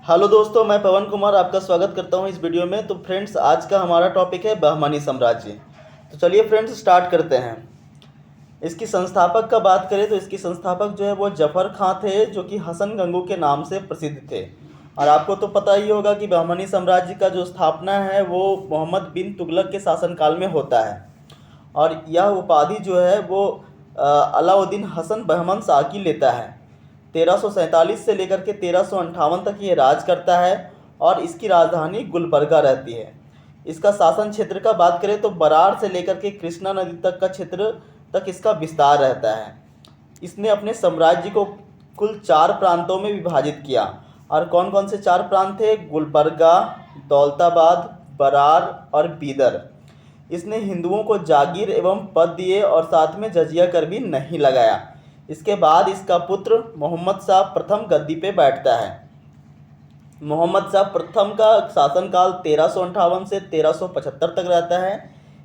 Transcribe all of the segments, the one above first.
Hello दोस्तों, मैं पवन कुमार आपका स्वागत करता हूं इस वीडियो में। तो फ्रेंड्स, आज का हमारा टॉपिक है बहमानी साम्राज्य। तो चलिए फ्रेंड्स स्टार्ट करते हैं। इसकी संस्थापक का बात करें तो इसकी संस्थापक जो है वो जफ़र खां थे, जो कि हसन गंगू के नाम से प्रसिद्ध थे। और आपको तो पता ही होगा कि बहमानी साम्राज्य का जो स्थापना है वो मोहम्मद बिन तुगलक के शासनकाल में होता है। और यह उपाधि जो है वो अलाउद्दीन हसन बहमन शाह की लेता है। 1347 से लेकर के 1358 तक ये राज करता है और इसकी राजधानी गुलबर्गा रहती है। इसका शासन क्षेत्र का बात करें तो बरार से लेकर के कृष्णा नदी तक का क्षेत्र तक इसका विस्तार रहता है। इसने अपने साम्राज्य को कुल 4 प्रांतों में विभाजित किया। और कौन कौन से 4 प्रांत थे? गुलबर्गा, दौलताबाद, बरार और बीदर। इसने हिंदुओं को जागीर एवं पद दिए और साथ में जजिया कर भी नहीं लगाया। इसके बाद इसका पुत्र मोहम्मद शाह प्रथम गद्दी पे बैठता है। मोहम्मद शाह प्रथम का शासनकाल 1358 से 1375 तक रहता है।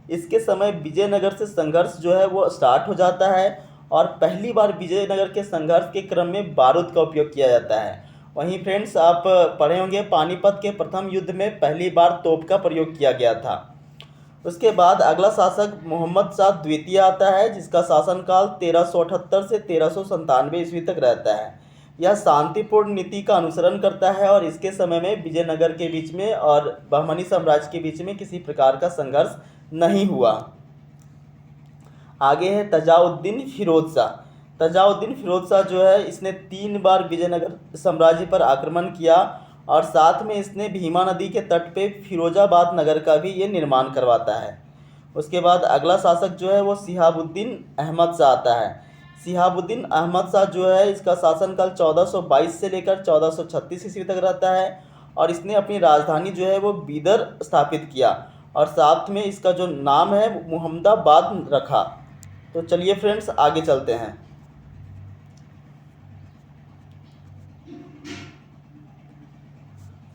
इसके समय विजयनगर से संघर्ष जो है वो स्टार्ट हो जाता है और पहली बार विजयनगर के संघर्ष के क्रम में बारूद का उपयोग किया जाता है। वहीं फ्रेंड्स, आप पढ़े होंगे पानीपत के प्रथम युद्ध में पहली बार तोप का प्रयोग किया गया था। उसके बाद अगला शासक मोहम्मद शाह द्वितीय आता है, जिसका शासनकाल 1378 से 1397 ईस्वी तक रहता है। यह शांतिपूर्ण नीति का अनुसरण करता है और इसके समय में विजयनगर के बीच में और बहमनी साम्राज्य के बीच में किसी प्रकार का संघर्ष नहीं हुआ। आगे है तजाउद्दीन फिरोज शाह। तजाउद्दीन फिरोज शाह जो है इसने 3 बार विजयनगर साम्राज्य पर आक्रमण किया और साथ में इसने भीमा नदी के तट पे फिरोजाबाद नगर का भी ये निर्माण करवाता है। उसके बाद अगला शासक जो है वो सिहाबुद्दीन अहमद शाह आता है। सिहाबुद्दीन अहमद शाह जो है इसका शासनकाल 1422 से लेकर 1436 ईस्वी तक रहता है और इसने अपनी राजधानी जो है वो बीदर स्थापित किया और साथ में इसका जो नाम है मुहम्मदाबाद रखा। तो चलिए फ्रेंड्स आगे चलते हैं।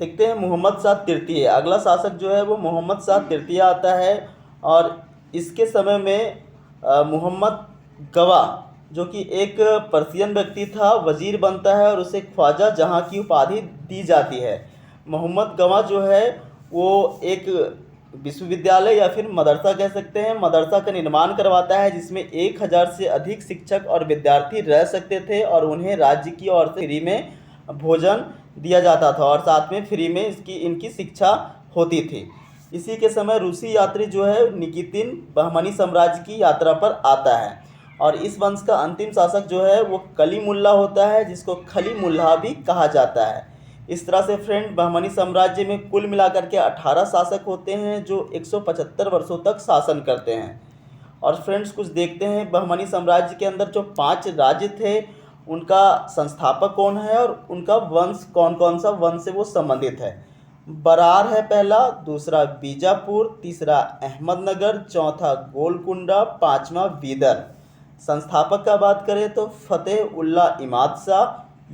देखते हैं मोहम्मद शाह तृतीय। अगला शासक जो है वो मोहम्मद शाह तृतीय आता है और इसके समय में मोहम्मद गवा, जो कि एक पर्शियन व्यक्ति था, वजीर बनता है और उसे ख्वाजा जहां की उपाधि दी जाती है। मोहम्मद गवा जो है वो एक विश्वविद्यालय या फिर मदरसा कह सकते हैं, मदरसा का निर्माण करवाता है जिसमें 1000 से अधिक शिक्षक और विद्यार्थी रह सकते थे और उन्हें राज्य की ओर से फ्री में भोजन दिया जाता था और साथ में फ्री में इनकी शिक्षा होती थी। इसी के समय रूसी यात्री जो है निकितिन बहमनी साम्राज्य की यात्रा पर आता है और इस वंश का अंतिम शासक जो है वो कलीमुल्ला होता है, जिसको खलीमुल्ला भी कहा जाता है। इस तरह से फ्रेंड बहमनी साम्राज्य में कुल मिलाकर के 18 शासक होते हैं जो 175 वर्षों तक शासन करते हैं। और फ्रेंड्स कुछ देखते हैं बहमनी साम्राज्य के अंदर जो 5 राज्य थे उनका संस्थापक कौन है और उनका वंश कौन कौन सा वंश से वो संबंधित है। बरार है पहला, दूसरा बीजापुर, तीसरा अहमदनगर, चौथा गोलकुंडा, 5वां बीदर। संस्थापक का बात करें तो फतेह उल्ला इमाद शाह,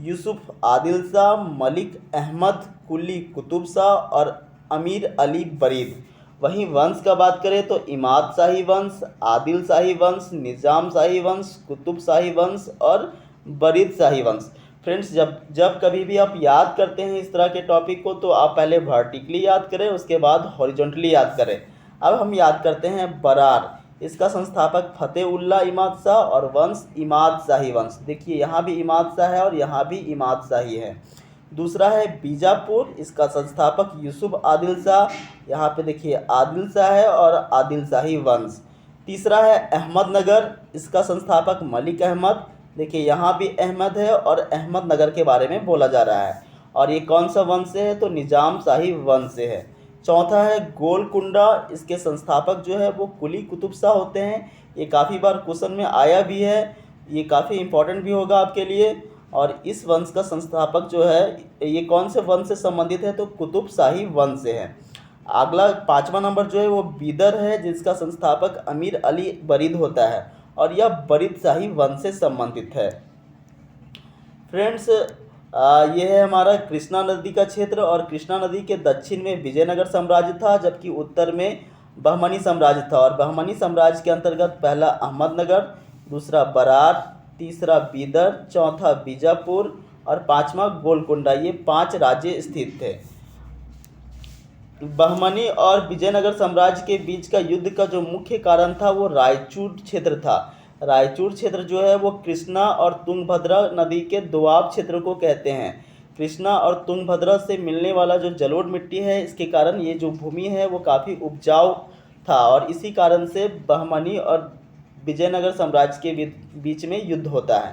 यूसुफ आदिल शाह, मलिक अहमद कुली कुतुब शाह और अमीर अली बरीद। वहीं वंश का बात करें तो इमाद शाही वंश, आदिल शाही वंश, निज़ाम शाही वंश, कुतुब शाही वंश और बरीद शाही वंश। फ्रेंड्स, जब कभी भी आप याद करते हैं इस तरह के टॉपिक को तो आप पहले वर्टिकली याद करें, उसके बाद हॉरिजॉन्टली याद करें। अब हम याद करते हैं बरार। इसका संस्थापक फतेह उल्ला इमाद शाह और वंश इमाद शाही वंश। देखिए यहाँ भी इमाद शाह है और यहाँ भी इमाद शाही है। दूसरा है बीजापुर, इसका संस्थापक यूसुफ आदिल शाह। यहाँ पे देखिए आदिल शाह है और आदिल शाही वंश। तीसरा है अहमदनगर, इसका संस्थापक मलिक अहमद। देखिए यहाँ भी अहमद है और अहमदनगर के बारे में बोला जा रहा है। और ये कौन सा वंश से है? तो निज़ाम शाही वंश से है। चौथा है गोलकुंडा, इसके संस्थापक जो है वो कुली कुतुब शाह होते हैं। ये काफ़ी बार क्वेश्चन में आया भी है, ये काफ़ी इंपॉर्टेंट भी होगा आपके लिए। और इस वंश का संस्थापक जो है ये कौन से वंश से संबंधित है? तो कुतुब शाही वंश से है। अगला 5वां नंबर जो है वो बीदर है, जिसका संस्थापक अमीर अली बरीद होता है और यह बरीद शाही वंश से संबंधित है। फ्रेंड्स, ये है हमारा कृष्णा नदी का क्षेत्र और कृष्णा नदी के दक्षिण में विजयनगर साम्राज्य था, जबकि उत्तर में बहमनी साम्राज्य था। और बहमनी साम्राज्य के अंतर्गत पहला अहमदनगर, दूसरा बरार, तीसरा बीदर, चौथा बीजापुर और पाँचवा गोलकुंडा। ये 5 राज्य स्थित थे। बहमनी और विजयनगर साम्राज्य के बीच का युद्ध का जो मुख्य कारण था वो रायचूर क्षेत्र था। रायचूर क्षेत्र जो है वो कृष्णा और तुंगभद्रा नदी के दोआब क्षेत्र को कहते हैं। कृष्णा और तुंगभद्रा से मिलने वाला जो जलोढ़ मिट्टी है, इसके कारण ये जो भूमि है वो काफ़ी उपजाऊ था और इसी कारण से बहमनी और विजयनगर साम्राज्य के बीच में युद्ध होता है।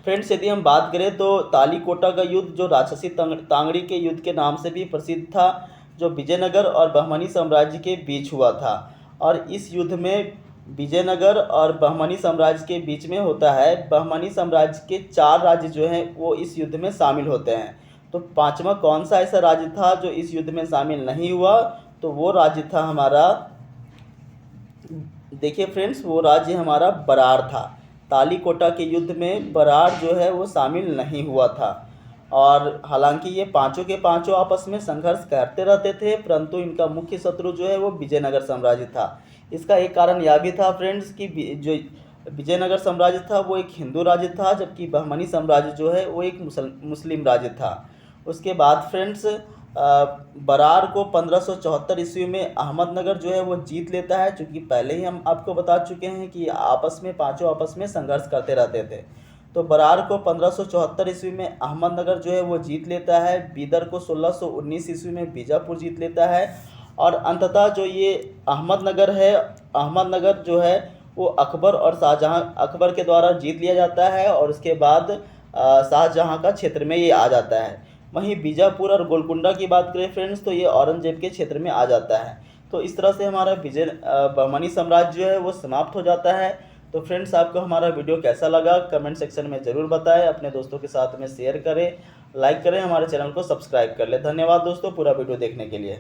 फ्रेंड्स, यदि हम बात करें तो तालीकोटा का युद्ध जो राक्षसी तांगड़ी के युद्ध के नाम से भी प्रसिद्ध था, जो विजयनगर और बहमनी साम्राज्य के बीच हुआ था। और इस युद्ध में विजयनगर और बहमनी साम्राज्य के बीच में होता है। बहमनी साम्राज्य के 4 राज्य जो हैं वो इस युद्ध में शामिल होते हैं। तो पांचवा कौन सा ऐसा राज्य था जो इस युद्ध में शामिल नहीं हुआ? तो वो राज्य था हमारा, देखिए फ्रेंड्स, वो राज्य हमारा बरार था। तालीकोटा के युद्ध में बरार जो है वो शामिल नहीं हुआ था। और हालांकि ये पांचों के पांचों आपस में संघर्ष करते रहते थे, परंतु इनका मुख्य शत्रु जो है वो विजयनगर साम्राज्य था। इसका एक कारण यह भी था फ्रेंड्स कि जो विजयनगर साम्राज्य था वो एक हिंदू राज्य था, जबकि बहमनी साम्राज्य जो है वो एक मुस्लिम राज्य था। उसके बाद फ्रेंड्स, बरार को 1574 ईस्वी में अहमदनगर जो है वो जीत लेता है। चूँकि पहले ही हम आपको बता चुके हैं कि आपस में पांचों आपस में संघर्ष करते रहते थे। तो बरार को 1574 ईस्वी में अहमदनगर जो है वो जीत लेता है। बीदर को 1619 ईस्वी में बीजापुर जीत लेता है। और अंततः जो ये अहमदनगर है, अहमदनगर जो है वो अकबर और शाहजहां, अकबर के द्वारा जीत लिया जाता है और उसके बाद शाहजहां का क्षेत्र में ये आ जाता है। वहीं बीजापुर और गोलकुंडा की बात करें फ्रेंड्स, तो ये औरंगजेब के क्षेत्र में आ जाता है। तो इस तरह से हमारा बहमनी साम्राज्य जो है वो समाप्त हो जाता है। तो फ्रेंड्स, आपको हमारा वीडियो कैसा लगा कमेंट सेक्शन में ज़रूर बताएं। अपने दोस्तों के साथ में शेयर करें, लाइक करें, हमारे चैनल को सब्सक्राइब कर लें। धन्यवाद दोस्तों पूरा वीडियो देखने के लिए।